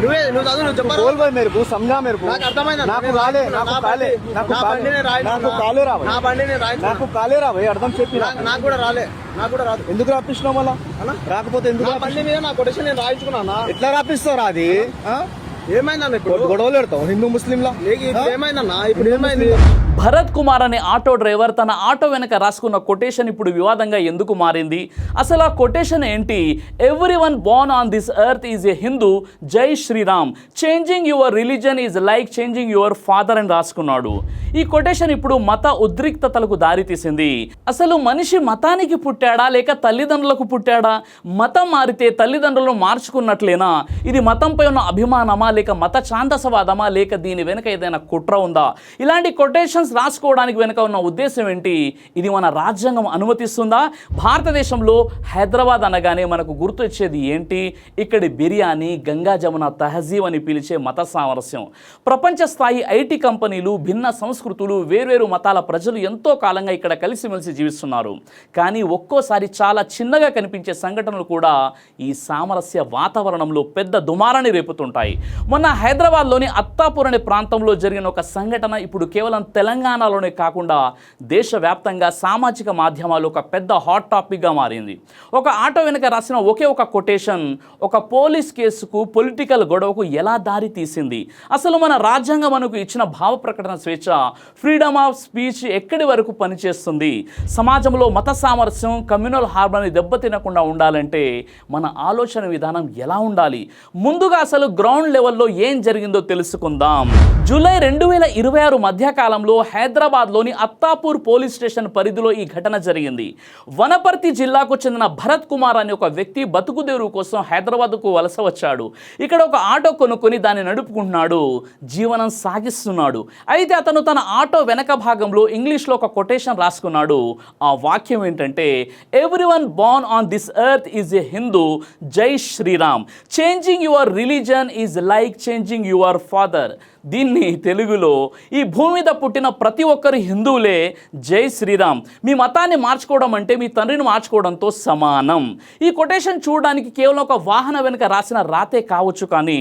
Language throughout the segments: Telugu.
నువ్వు చదువు, నువ్వు చెప్పరా? बोल भाई मेरे को समझा मेरे को నాకు అర్థమైందా? నాకు కాలే నాకు కాలే నాకు నా బండి నేను రాయి, నాకు కాలేరా నా బండి నేను రాయి, నాకు కాలేరా భయ్ అర్థం చెప్పి నాకు కూడా రాలే, నాకు కూడా రాదు. ఎందుకు రాపిస్తున్నావు మళ్ళా రాకపోతే ఎందుకు నా బండి మీద నా కొటేషన్ నేను రాయించుకున్నా. ఎట్లా రాపిస్తావు అది ఏమైందన్న ఇప్పుడు? గొడవలు పెడతావు హిందూ ముస్లింలా ఇప్పుడు ఏమైందన్న? ఇప్పుడు ఏమైంది? భరత్ కుమార్ అనే ఆటో డ్రైవర్ తన ఆటో వెనక రాసుకున్న కొటేషన్ ఇప్పుడు వివాదంగా ఎందుకు మారింది? అసలు ఆ కొటేషన్ ఏంటి? Everyone born on this earth is a Hindu, Jai Shriram, changing your religion is like changing your father అని రాసుకున్నాడు. ఈ కొటేషన్ ఇప్పుడు మత ఉద్రిక్తతలకు దారితీసింది. అసలు మనిషి మతానికి పుట్టాడా లేక తల్లిదండ్రులకు పుట్టాడా? మతం మారితే తల్లిదండ్రులను మార్చుకున్నట్లేనా? ఇది మతంపై ఉన్న అభిమానమా లేక మత ఛాందసవాదమా లేక దీని వెనుక ఏదైనా కుట్ర ఉందా? ఇలాంటి కొటేషన్స్ రాసుకోవడానికి వెనుక ఉన్న ఉద్దేశం ఏంటి? ఇది మన రాజ్యాంగం అనుమతిస్తుందా? భారతదేశంలో హైదరాబాద్ అనగానే మనకు గుర్తొచ్చేది ఏంటి? ఇక్కడి బిర్యానీ, గంగా జమున తహజీబ్ అని పిలిచే మత సామరస్యం. ప్రపంచ స్థాయి ఐటీ కంపెనీలు, భిన్న సంస్కృతులు, వేర్వేరు మతాల ప్రజలు ఎంతో కాలంగా ఇక్కడ కలిసిమెలిసి జీవిస్తున్నారు. కానీ ఒక్కోసారి చాలా చిన్నగా కనిపించే సంఘటనలు కూడా ఈ సామరస్య వాతావరణంలో పెద్ద దుమారాన్ని రేపుతుంటాయి. మొన్న హైదరాబాద్లోని అత్తాపూర్ అనే ప్రాంతంలో జరిగిన ఒక సంఘటన ఇప్పుడు కేవలం తెలంగాణలోనే కాకుండా దేశవ్యాప్తంగా సామాజిక మాధ్యమాలు ఒక పెద్ద హాట్ టాపిక్గా మారింది. ఒక ఆటో వెనుక రాసిన ఒకే ఒక కొటేషన్ ఒక పోలీస్ కేసుకు, పొలిటికల్ గొడవకు ఎలా దారి తీసింది? అసలు మన రాజ్యాంగం మనకు ఇచ్చిన భావ ప్రకటన స్వేచ్ఛ, ఫ్రీడమ్ ఆఫ్ స్పీచ్ ఎక్కడి వరకు పనిచేస్తుంది? సమాజంలో మత సామరస్యం, కమ్యూనల్ హార్మోనీ దెబ్బతినకుండా ఉండాలంటే మన ఆలోచన విధానం ఎలా ఉండాలి? ముందుగా అసలు గ్రౌండ్ లెవెల్లో ఏం జరిగిందో తెలుసుకుందాం. జూలై 2026 మధ్యకాలంలో హైదరాబాద్లోని అత్తాపూర్ పోలీస్ స్టేషన్ పరిధిలో ఈ ఘటన జరిగింది. వనపర్తి జిల్లాకు చెందిన భరత్ కుమార్ అనే ఒక వ్యక్తి బతుకుదేరు కోసం హైదరాబాద్కు వలస వచ్చాడు. ఇక్కడ ఒక ఆటో కొనుక్కొని దాన్ని నడుపుకుంటున్నాడు, జీవనం సాగిస్తున్నాడు. అయితే అతను తన ఆటో వెనక భాగంలో ఇంగ్లీష్లో ఒక కొటేషన్ రాసుకున్నాడు. ఆ వాక్యం ఏంటంటే, everyone born on this earth is a Hindu, Jai Shriram, changing your religion is like changing your father. దీన్ని తెలుగులో, ఈ భూమి మీద పుట్టిన ప్రతి ఒక్కరు హిందువులే, జై శ్రీరామ్, మీ మతాన్ని మార్చుకోవడం అంటే మీ తండ్రిని మార్చుకోవడంతో సమానం. ఈ కొటేషన్ చూడడానికి కేవలం ఒక వాహన వెనుక రాసిన రాతే కావచ్చు, కానీ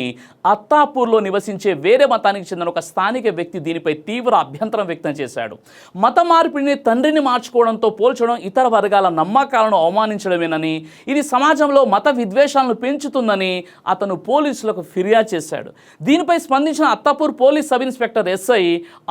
అత్తాపూర్లో నివసించే వేరే మతానికి చెందిన ఒక స్థానిక వ్యక్తి దీనిపై తీవ్ర అభ్యంతరం వ్యక్తం చేశాడు. మత మార్పిడిని తండ్రిని మార్చుకోవడంతో పోల్చడం ఇతర వర్గాల నమ్మకాలను అవమానించడమేనని, ఇది సమాజంలో మత విద్వేషాలను పెంచుతుందని అతను పోలీసులకు ఫిర్యాదు చేశాడు. దీనిపై స్పందించిన Attapur police sub inspector SI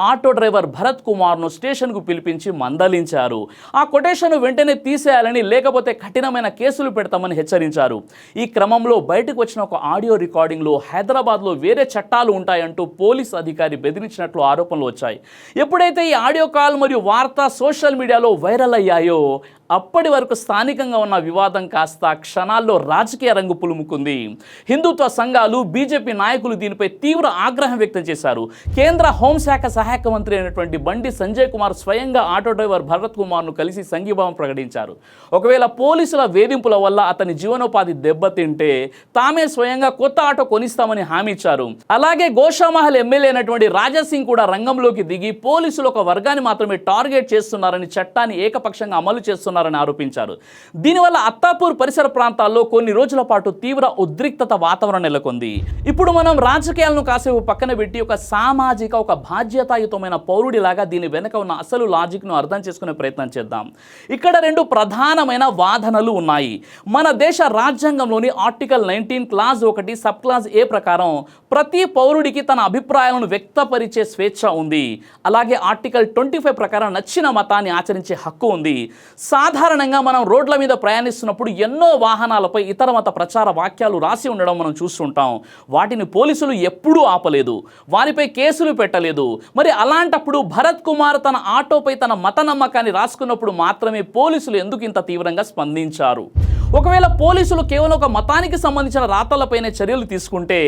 auto driver Bharath కుమార్ను స్టేషన్కు పిలిపించి మందలించారు. ఆ కొటేషన్ను వెంటనే తీసేయాలని, లేకపోతే కఠినమైన కేసులు పెడతామని హెచ్చరించారు. ఈ క్రమంలో బయటకు వచ్చిన ఒక ఆడియో రికార్డింగ్లో హైదరాబాద్లో వేరే చట్టాలు ఉంటాయంటూ పోలీస్ అధికారి బెదిరించినట్లు ఆరోపణలు వచ్చాయి. ఎప్పుడైతే ఈ ఆడియో కాల్ మరియు వార్త సోషల్ మీడియాలో వైరల్ అయ్యాయో అప్పటి వరకు స్థానికంగా ఉన్న వివాదం కాస్త క్షణాల్లో రాజకీయ రంగు పులుముకుంది. హిందుత్వ సంఘాలు, బీజేపీ నాయకులు దీనిపై తీవ్ర ఆగ్రహం వ్యక్తం చేశారు. కేంద్ర హోంశాఖ సహాయక మంత్రి అయినటువంటి బండి సంజయ్ కుమార్ స్వయంగా ఆటో డ్రైవర్ భరత్ కుమార్ను కలిసి సంఘీభావం ప్రకటించారు. ఒకవేళ పోలీసుల వేధింపుల వల్ల అతని జీవనోపాధి దెబ్బతింటే తామే స్వయంగా కొత్త ఆటో కొనిస్తామని హామీ ఇచ్చారు. అలాగే గోషామహల్ ఎమ్మెల్యే అయినటువంటి రాజాసింగ్ కూడా రంగంలోకి దిగి పోలీసులు ఒక వర్గాన్ని మాత్రమే టార్గెట్ చేస్తున్నారని, చట్టాన్ని ఏకపక్షంగా అమలు చేస్తున్నారని ఆరోపించారు. దీనివల్ల అత్తాపూర్ పరిసర ప్రాంతాల్లో కొన్ని రోజుల పాటు తీవ్ర ఉద్రిక్తత వాతావరణం నెలకొంది. ఇప్పుడు మనం రాజకీయాలను కాసేపు పక్కన పెట్టి ఒక సామాజిక, ఒక బాధ్యతాయుతమైన పౌరుడిలాగా దీని వెనుక ఉన్న అసలు లాజిక్ను అర్థం చేసుకునే ప్రయత్నం చేద్దాం. ఇక్కడ రెండు ప్రధానమైన వాదనలు ఉన్నాయి. మన దేశ రాజ్యాంగంలోని ఆర్టికల్ 19 క్లాజ్ 1 సబ్ క్లాజ్ ఏ ప్రకారం ప్రతి పౌరుడికి తన అభిప్రాయాలను వ్యక్తపరిచే స్వేచ్ఛ ఉంది. అలాగే ఆర్టికల్ 25 ప్రకారం నచ్చిన మతాన్ని ఆచరించే హక్కు ఉంది. సాధారణంగా మనం రోడ్ల మీద ప్రయాణిస్తున్నప్పుడు ఎన్నో వాహనాలపై ఇతర మత ప్రచార వాక్యాలు రాసి ఉండడం మనం చూస్తుంటాం. వాటిని పోలీసులు ఎప్పుడూ ఆపలేదు, వారిపై కేసులు పెట్టలేదు. మరి అలాంటప్పుడు భరత్ కుమార్ తన ఆటోపై తన మత నమ్మకాన్ని రాసుకున్నప్పుడు మాత్రమే పోలీసులు ఎందుకు ఇంత తీవ్రంగా స్పందించారు? ఒకవేళ పోలీసులు కేవలం ఒక మతానికి సంబంధించిన రాతలపైనే చర్యలు తీసుకుంటే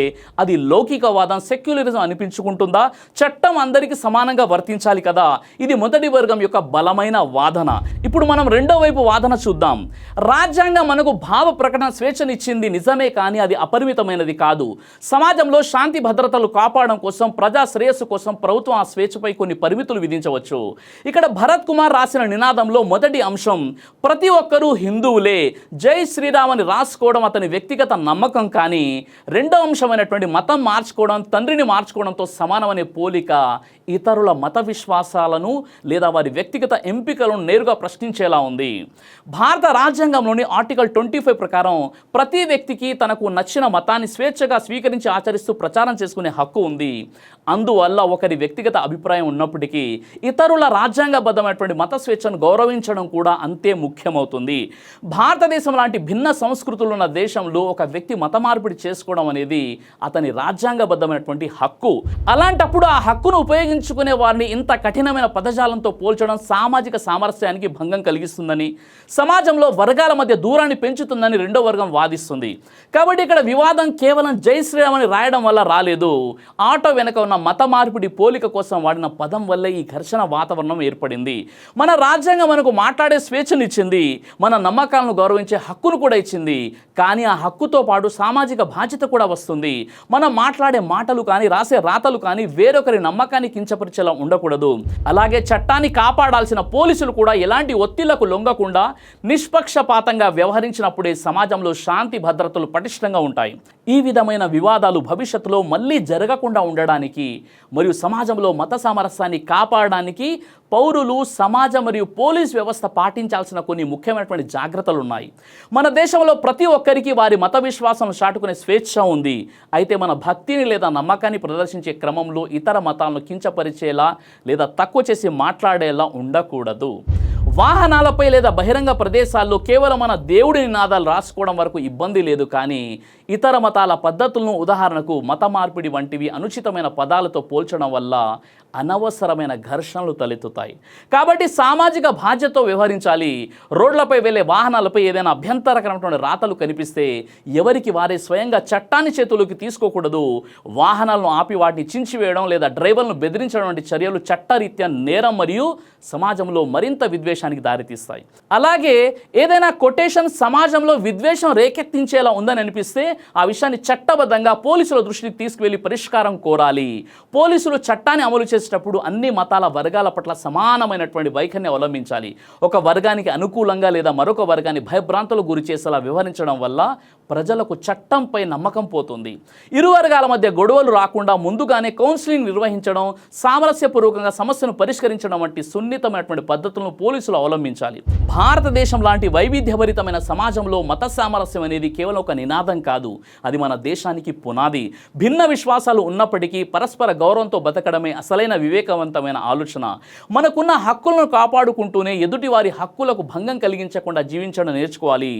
అది లౌకికవాదం, సెక్యులరిజం అనిపించుకుంటుందా? చట్టం అందరికీ సమానంగా వర్తించాలి కదా. ఇది మొదటి వర్గం యొక్క బలమైన వాదన. ఇప్పుడు మనం రెండో వైపు వాదన చూద్దాం. రాజ్యాంగం మనకు భావ ప్రకటన స్వేచ్ఛనిచ్చింది నిజమే, కానీ అది అపరిమితమైనది కాదు. సమాజంలో శాంతి భద్రతలు కాపాడడం కోసం, ప్రజా శ్రేయస్సు కోసం ప్రభుత్వం ఆ స్వేచ్ఛపై కొన్ని పరిమితులు విధించవచ్చు. ఇక్కడ భరత్ కుమార్ రాసిన నినాదంలో మొదటి అంశం ప్రతి ఒక్కరూ హిందువులే, జై శ్రీరామ్ అని రాసుకోవడం అతని వ్యక్తిగత నమ్మకం, కానీ రెండో అంశమైనటువంటి మతం మార్చుకోవడం, తండ్రిని మార్చుకోవడంతో సమానమనే పోలిక ఇతరుల మత విశ్వాసాలను లేదా వారి వ్యక్తిగత ఎంపికలను నేరుగా ప్రశ్నించేలా ఉంది. భారత రాజ్యాంగంలోని ఆర్టికల్ 25 ప్రకారం ప్రతి వ్యక్తికి తనకు నచ్చిన మతాన్ని స్వేచ్ఛగా స్వీకరించి ఆచరిస్తూ ప్రచారం చేసుకునే హక్కు ఉంది. అందువల్ల ఒకరి వ్యక్తిగత అభిప్రాయం ఉన్నప్పటికీ ఇతరుల రాజ్యాంగబద్ధమైనటువంటి మత స్వేచ్ఛను గౌరవించడం కూడా అంతే ముఖ్యమవుతుంది. భారతదేశం లాంటి భిన్న సంస్కృతులు ఉన్న దేశంలో ఒక వ్యక్తి మత మార్పిడి చేసుకోవడం అనేది అతని రాజ్యాంగబద్ధమైనటువంటి హక్కు. అలాంటప్పుడు ఆ హక్కును ఉపయోగించుకునే వారిని ఇంత కఠినమైన పదజాలంతో పోల్చడం సామాజిక సామరస్యానికి భంగం కలిగిస్తుందని, సమాజంలో వర్గాల మధ్య దూరాన్ని పెంచుతుందని రెండో వర్గం వాదిస్తుంది. కాబట్టి ఇక్కడ వివాదం కేవలం జై శ్రీరామ్ అని రాయడం వల్ల రాలేదు. ఆటో వెనక ఉన్న మత మార్పిడి పోలిక కోసం వాడిన పదం వల్లే ఈ ఘర్షణ వాతావరణం ఏర్పడింది. మన రాజ్యాంగం మనకు మాట్లాడే స్వేచ్ఛనిచ్చింది, మన నమ్మకాలను గౌరవించే హక్కును కూడా ఇచ్చింది. కానీ ఆ హక్కుతో పాటు సామాజిక బాధ్యత కూడా వస్తుంది. మనం మాట్లాడే మాటలు కానీ రాసే రాతలు కానీ వేరొకరి నమ్మకాన్ని కించపరిచేలా ఉండకూడదు. అలాగే చట్టాన్ని కాపాడాల్సిన పోలీసులు కూడా ఎలాంటి ఒత్తిళ్లకు లొంగకుండా నిష్పక్షపాతంగా వ్యవహరించినప్పుడే సమాజంలో శాంతి భద్రతలు పటిష్టంగా ఉంటాయి. ఈ విధమైన వివాదాలు భవిష్యత్తులో మళ్ళీ జరగకుండా ఉండడానికి మరియు సమాజంలో మత సామరస్యాన్ని కాపాడడానికి పౌరులు, సమాజం మరియు పోలీస్ వ్యవస్థ పాటించాల్సిన కొన్ని ముఖ్యమైనటువంటి జాగ్రత్తలు ఉన్నాయి. మన దేశంలో ప్రతి ఒక్కరికి వారి మత విశ్వాసం చాటుకునే స్వేచ్ఛ ఉంది. అయితే మన భక్తిని లేదా నమ్మకాన్ని ప్రదర్శించే క్రమంలో ఇతర మతాలను కించపరిచేలా లేదా తక్కువ చేసి మాట్లాడేలా ఉండకూడదు. వాహనాలపై లేదా బహిరంగ ప్రదేశాల్లో కేవలం మన దేవుడి నినాదాలు రాసుకోవడం వరకు ఇబ్బంది లేదు, కానీ ఇతర మతాల పద్ధతులను, ఉదాహరణకు మత మార్పిడి వంటివి అనుచితమైన పదాలతో పోల్చడం వల్ల అనవసరమైన ఘర్షణలు తలెత్తుతాయి. కాబట్టి సామాజిక బాధ్యతతో వ్యవహరించాలి. రోడ్లపై వెళ్ళే వాహనాలపై ఏదైనా అభ్యంతరకరమైనటువంటి రాతలు కనిపిస్తే ఎవరికి వారే స్వయంగా చట్టాన్ని చేతుల్లోకి తీసుకోకూడదు. వాహనాలను ఆపి వాటిని చించివేయడం లేదా డ్రైవర్లను బెదిరించడం వంటి చర్యలు చట్టరీత్యా నేరం మరియు సమాజంలో మరింత విద్వేషానికి దారితీస్తాయి. అలాగే ఏదైనా కొటేషన్ సమాజంలో విద్వేషం రేకెత్తించేలా ఉందని అనిపిస్తే ఆ విషయాన్ని చట్టబద్ధంగా పోలీసుల దృష్టికి తీసుకువెళ్ళి పరిష్కారం కోరాలి. పోలీసులు చట్టాన్ని అమలు చేసేటప్పుడు అన్ని మతాల వర్గాల పట్ల సమానమైనటువంటి వైఖరిని అవలంబించాలి. ఒక వర్గానికి అనుకూలంగా లేదా మరొక వర్గాన్ని భయభ్రాంతులకు గురి చేసేలా వ్యవహరించడం వల్ల ప్రజలకు చట్టంపై నమ్మకం పోతుంది. ఇరు వర్గాల మధ్య గొడవలు రాకుండా ముందుగానే కౌన్సిలింగ్ నిర్వహించడం, సామరస్యపూర్వకంగా సమస్యను పరిష్కరించడం వంటి సున్నితమైనటువంటి పద్ధతులను పోలీసులు అవలంబించాలి. భారతదేశం లాంటి వైవిధ్యభరితమైన సమాజంలో మత సామరస్యం అనేది కేవలం ఒక నినాదం కాదు, అది మన దేశానికి పునాది. భిన్న విశ్వాసాలు ఉన్నప్పటికీ పరస్పర గౌరవంతో బతకడమే అసలైన వివేకవంతమైన ఆలోచన. మనకున్న హక్కులను కాపాడుకుంటూనే ఎదుటి వారి హక్కులకు భంగం కలిగించకుండా జీవించడం నేర్చుకోవాలి.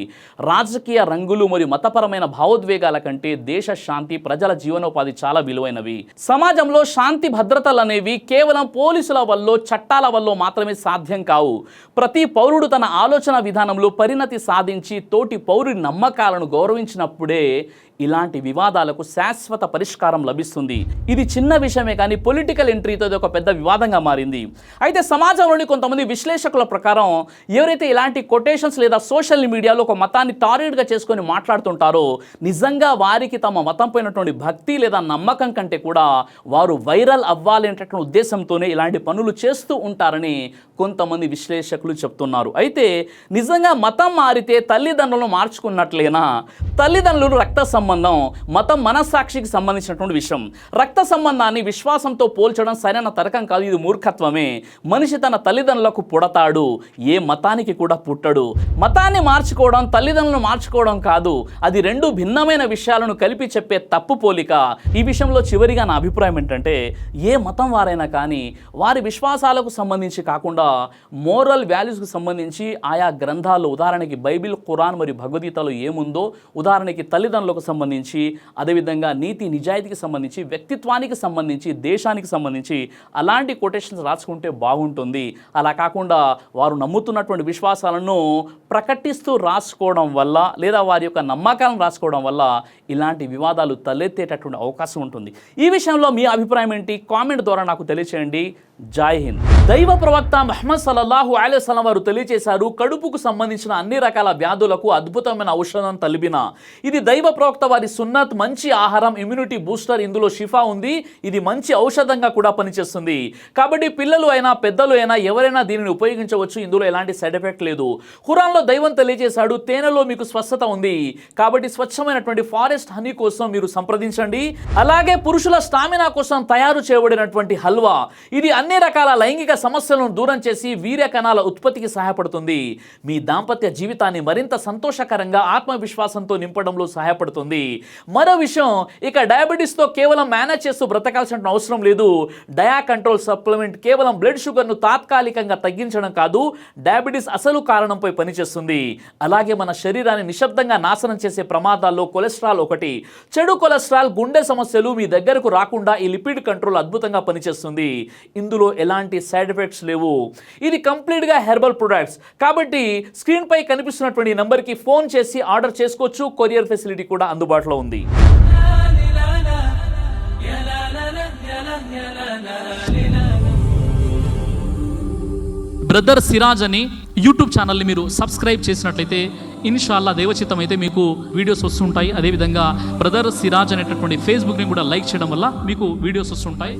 రాజకీయ రంగులు మరియు మతపరమైన భావోద్వేగాల కంటే దేశ శాంతి, ప్రజల జీవనోపాధి చాలా విలువైనవి. సమాజంలో శాంతి భద్రతలు అనేవి కేవలం పోలీసుల వల్ల, చట్టాల వల్ల మాత్రమే సాధ్యం కావు. ప్రతి పౌరుడు తన ఆలోచన విధానంలో పరిణతి సాధించి తోటి పౌరుడి నమ్మకాలను గౌరవించినప్పుడే ఇలాంటి వివాదాలకు శాశ్వత పరిష్కారం లభిస్తుంది. ఇది చిన్న విషయమే కానీ పొలిటికల్ ఎంట్రీతో ఇది ఒక పెద్ద వివాదంగా మారింది. అయితే సమాజంలోని కొంతమంది విశ్లేషకుల ప్రకారం ఎవరైతే ఇలాంటి కొటేషన్స్ లేదా సోషల్ మీడియాలో ఒక మతాన్ని టార్గెట్గా చేసుకొని మాట్లాడుతుంటారో నిజంగా వారికి తమ మతం పైనటువంటి భక్తి లేదా నమ్మకం కంటే కూడా వారు వైరల్ అవ్వాలనేటటువంటి ఉద్దేశంతోనే ఇలాంటి పనులు చేస్తూ ఉంటారని కొంతమంది విశ్లేషకులు చెప్తున్నారు. అయితే నిజంగా మతం మారితే తల్లిదండ్రులను మార్చుకున్నట్లేనా? తల్లిదండ్రులు రక్త సంబంధం, మతం మనస్సాక్షికి సంబంధించినటువంటి విషయం. రక్త సంబంధాన్ని విశ్వాసంతో పోల్చడం సరైన తర్కం కాదు, ఇది మూర్ఖత్వమే. మనిషి తన తల్లిదండ్రులకు పుడతాడు, ఏ మతానికి కూడా పుట్టడు. మతాన్ని మార్చుకోవడం తల్లిదండ్రులను మార్చుకోవడం కాదు, అది రెండు భిన్నమైన విషయాలను కలిపి చెప్పే తప్పు పోలిక. ఈ విషయంలో చివరిగా నా అభిప్రాయం ఏంటంటే ఏ మతం వారైనా కానీ వారి విశ్వాసాలకు సంబంధించి కాకుండా మోరల్ వాల్యూస్కి సంబంధించి ఆయా గ్రంథాలు, ఉదాహరణకి బైబిల్, ఖురాన్ మరియు భగవద్గీతలో ఏముందో, ఉదాహరణకి తల్లిదండ్రులకు సంబంధించి, అదేవిధంగా నీతి నిజాయితీకి సంబంధించి, వ్యక్తిత్వానికి సంబంధించి, దేశానికి సంబంధించి అలాంటి కొటేషన్స్ రాసుకుంటే బాగుంటుంది. అలా కాకుండా వారు నమ్ముతున్నటువంటి విశ్వాసాలను ప్రకటిస్తూ రాసుకోవడం వల్ల లేదా వారి యొక్క నమ్మకాలను రాసుకోవడం వల్ల ఇలాంటి వివాదాలు తలెత్తేటటువంటి అవకాశం ఉంటుంది. ఈ విషయంలో మీ అభిప్రాయం ఏంటి? కామెంట్ ద్వారా నాకు తెలియచేయండి. జై హింద్. దైవ ప్రవక్త ముహమ్మద్ సల్లల్లాహు అలైహి వసల్లం వారు తెలియజేశారు, కడుపుకు సంబంధించిన అన్ని రకాల వ్యాధులకు అద్భుతమైన ఔషధం తలిపిన ఇది దైవ ప్రవక్త వారి సున్నత్, మంచి ఆహారం, ఇమ్యూనిటీ బూస్టర్, ఇందులో షిఫా ఉంది. ఇది మంచి ఔషధంగా కూడా పనిచేస్తుంది. కాబట్టి పిల్లలు అయినా పెద్దలు అయినా ఎవరైనా దీనిని ఉపయోగించవచ్చు. ఇందులో ఎలాంటి సైడ్ ఎఫెక్ట్ లేదు. ఖురాన్లో దైవం తెలియజేశాడు, తేనెలో మీకు స్వస్థత ఉంది. కాబట్టి స్వచ్ఛమైనటువంటి ఫారెస్ట్ హనీ కోసం మీరు సంప్రదించండి. అలాగే పురుషుల స్టామినా కోసం తయారు చేయబడినటువంటి హల్వా, ఇది అన్ని రకాల లైంగిక సమస్యలను దూరం చేసి వీర్య కణాల ఉత్పత్తికి సహాయపడుతుంది. మీ దాంపత్య జీవితాన్ని మరింత సంతోషకరంగా, ఆత్మవిశ్వాసంతో నింపడంలో సహాయపడుతుంది. మరో విషయం, ఇక డయాబెటీస్తో కేవలం మేనేజ్ చేస్తూ బ్రతకాల్సిన అవసరం లేదు. డయా కంట్రోల్ సప్లిమెంట్ కేవలం బ్లడ్ షుగర్ను తాత్కాలికంగా తగ్గించడం కాదు, డయాబెటీస్ అసలు కారణంపై పనిచేస్తుంది. అలాగే మన శరీరాన్ని నిశ్శబ్దంగా నాశనం చేసే ప్రమాదాల్లో కొలెస్ట్రాల్ ఒకటి. చెడు కొలెస్ట్రాల్, గుండె సమస్యలు మీ దగ్గరకు రాకుండా ఈ లిపిడ్ కంట్రోల్ అద్భుతంగా పనిచేస్తుంది. ఇందులో ఎలాంటి సైడ్ ఎఫెక్ట్స్ లేవు. ఇది కంప్లీట్గా హెర్బల్ ప్రొడక్ట్స్. కాబట్టి స్క్రీన్ పై కనిపిస్తున్నటువంటి నంబర్కి ఫోన్ చేసి ఆర్డర్ చేసుకోవచ్చు. కొరియర్ ఫెసిలిటీ కూడా అందుబాటులో ఉంది. బ్రదర్ సిరాజ్ అని యూట్యూబ్ ఛానల్ని మీరు సబ్స్క్రైబ్ చేసినట్లయితే ఇన్షాల్లా దేవచిత్తం అయితే మీకు వీడియోస్ వస్తుంటాయి. అదేవిధంగా బ్రదర్ సిరాజ్ అనేటటువంటి ఫేస్బుక్ని కూడా లైక్ చేయడం వల్ల మీకు వీడియోస్ వస్తుంటాయి.